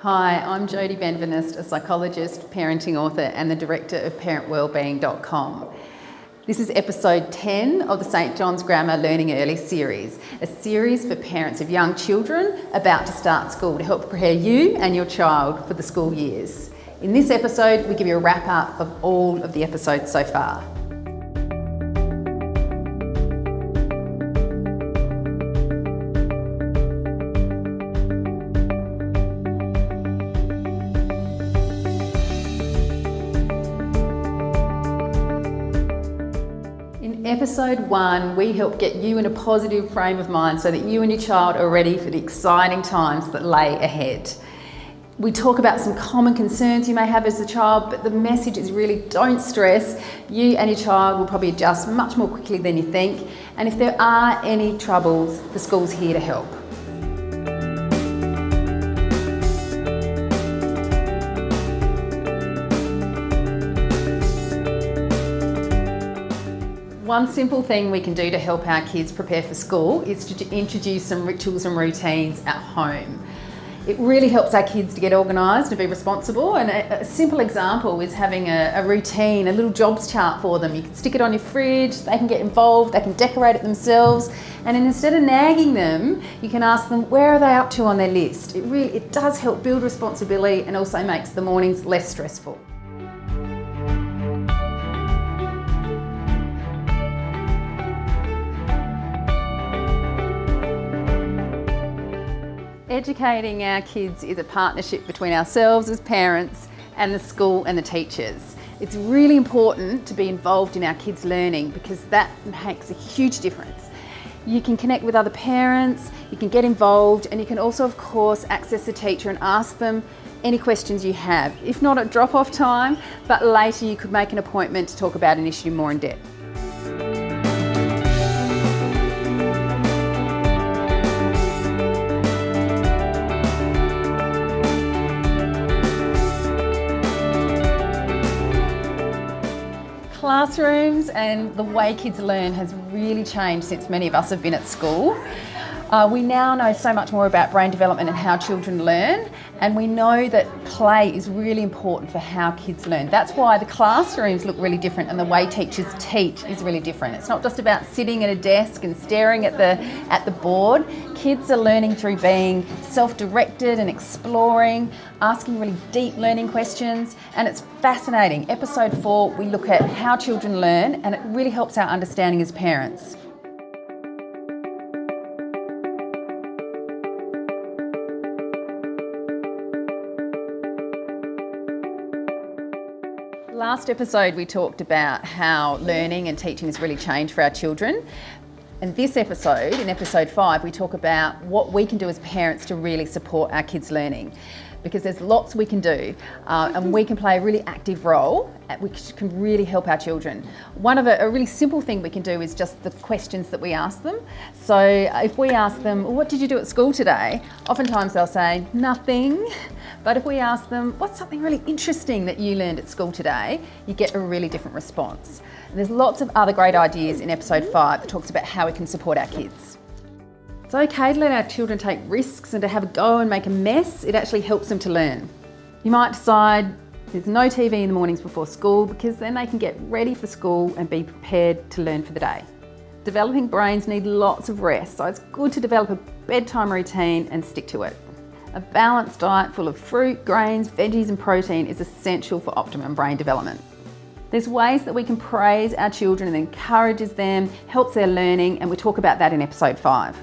Hi, I'm Jodie Benveniste, a psychologist, parenting author and the director of parentwellbeing.com. This is episode 10 of the St John's Grammar Learning Early series, a series for parents of young children about to start school to help prepare you and your child for the school years. In this episode, we give you a wrap up of all of the episodes so far. In episode 1, we help get you in a positive frame of mind so that you and your child are ready for the exciting times that lay ahead. We talk about some common concerns you may have as a child, but the message is really don't stress. You and your child will probably adjust much more quickly than you think. And if there are any troubles, the school's here to help. One simple thing we can do to help our kids prepare for school is to introduce some rituals and routines at home. It really helps our kids to get organised and be responsible, and a simple example is having a routine, a little jobs chart for them. You can stick it on your fridge, they can get involved, they can decorate it themselves, and then instead of nagging them, you can ask them where are they up to on their list. It does help build responsibility and also makes the mornings less stressful. Educating our kids is a partnership between ourselves as parents and the school and the teachers. It's really important to be involved in our kids' learning because that makes a huge difference. You can connect with other parents, you can get involved, and you can also, of course, access the teacher and ask them any questions you have. If not at drop-off time, but later you could make an appointment to talk about an issue more in depth. Classrooms and the way kids learn has really changed since many of us have been at school. We now know so much more about brain development and how children learn, and we know that play is really important for how kids learn. That's why the classrooms look really different and the way teachers teach is really different. It's not just about sitting at a desk and staring at the board. Kids are learning through being self-directed and exploring, asking really deep learning questions, and it's fascinating. Episode 4, we look at how children learn, and it really helps our understanding as parents. Last episode we talked about how learning and teaching has really changed for our children. And this episode, in episode 5, we talk about what we can do as parents to really support our kids' learning. Because there's lots we can do and we can play a really active role which can really help our children. A really simple thing we can do is just the questions that we ask them. So if we ask them, what did you do at school today? Oftentimes they'll say, nothing. But if we ask them, what's something really interesting that you learned at school today? You get a really different response. And there's lots of other great ideas in episode 5 that talks about how we can support our kids. It's okay to let our children take risks and to have a go and make a mess. It actually helps them to learn. You might decide there's no TV in the mornings before school because then they can get ready for school and be prepared to learn for the day. Developing brains need lots of rest, so it's good to develop a bedtime routine and stick to it. A balanced diet full of fruit, grains, veggies and protein is essential for optimum brain development. There's ways that we can praise our children and encourages them, helps their learning, and we talk about that in episode 5.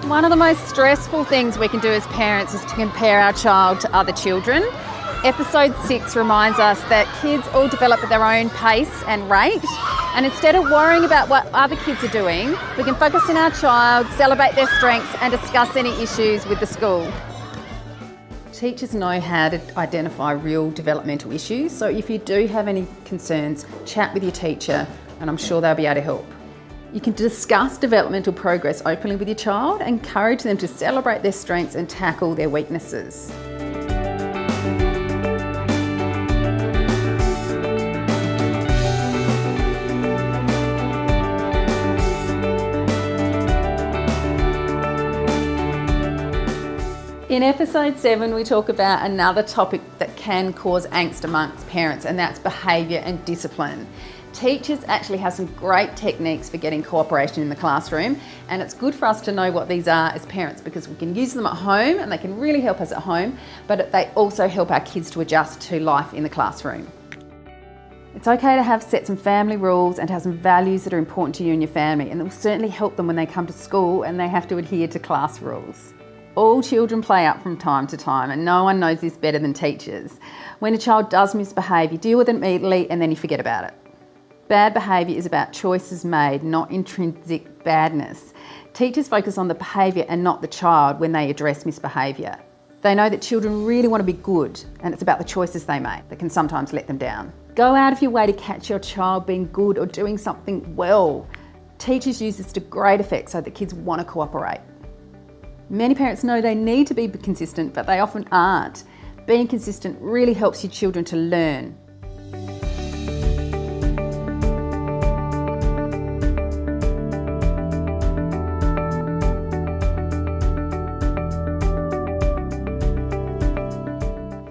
One of the most stressful things we can do as parents is to compare our child to other children. Episode 6 reminds us that kids all develop at their own pace and rate, and instead of worrying about what other kids are doing, we can focus on our child, celebrate their strengths and discuss any issues with the school. Teachers know how to identify real developmental issues, so if you do have any concerns, chat with your teacher and I'm sure they'll be able to help. You can discuss developmental progress openly with your child, encourage them to celebrate their strengths and tackle their weaknesses. In episode 7, we talk about another topic that can cause angst amongst parents, and that's behaviour and discipline. Teachers actually have some great techniques for getting cooperation in the classroom, and it's good for us to know what these are as parents because we can use them at home and they can really help us at home, but they also help our kids to adjust to life in the classroom. It's okay to have set some family rules and to have some values that are important to you and your family, and it will certainly help them when they come to school and they have to adhere to class rules. All children play up from time to time, and no one knows this better than teachers. When a child does misbehave, you deal with it immediately and then you forget about it. Bad behaviour is about choices made, not intrinsic badness. Teachers focus on the behaviour and not the child when they address misbehaviour. They know that children really want to be good, and it's about the choices they make that can sometimes let them down. Go out of your way to catch your child being good or doing something well. Teachers use this to great effect so that kids want to cooperate. Many parents know they need to be consistent, but they often aren't. Being consistent really helps your children to learn.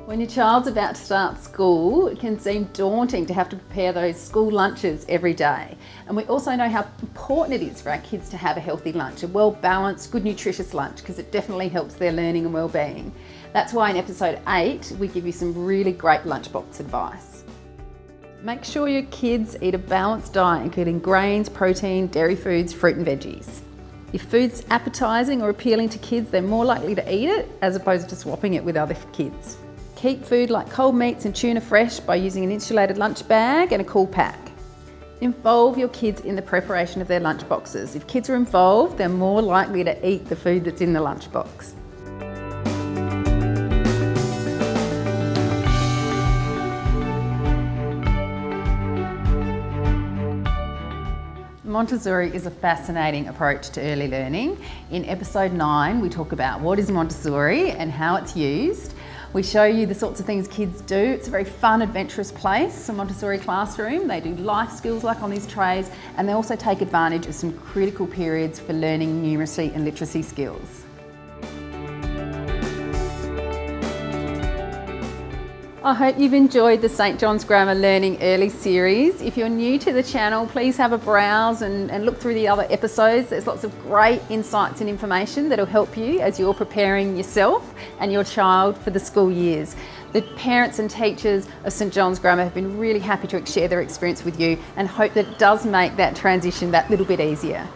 When your child's about to start school, it can seem daunting to have to prepare those school lunches every day. And we also know how important it is for our kids to have a healthy lunch, a well-balanced, good nutritious lunch, because it definitely helps their learning and well-being. That's why in episode 8, we give you some really great lunchbox advice. Make sure your kids eat a balanced diet, including grains, protein, dairy foods, fruit and veggies. If food's appetising or appealing to kids, they're more likely to eat it as opposed to swapping it with other kids. Keep food like cold meats and tuna fresh by using an insulated lunch bag and a cool pack. Involve your kids in the preparation of their lunch boxes. If kids are involved, they're more likely to eat the food that's in the lunchbox. Montessori is a fascinating approach to early learning. In episode 9, we talk about what is Montessori and how it's used. We show you the sorts of things kids do. It's a very fun, adventurous place, a Montessori classroom. They do life skills like on these trays, and they also take advantage of some critical periods for learning numeracy and literacy skills. I hope you've enjoyed the St John's Grammar Learning Early series. If you're new to the channel, please have a browse and look through the other episodes. There's lots of great insights and information that'll help you as you're preparing yourself and your child for the school years. The parents and teachers of St John's Grammar have been really happy to share their experience with you and hope that it does make that transition that little bit easier.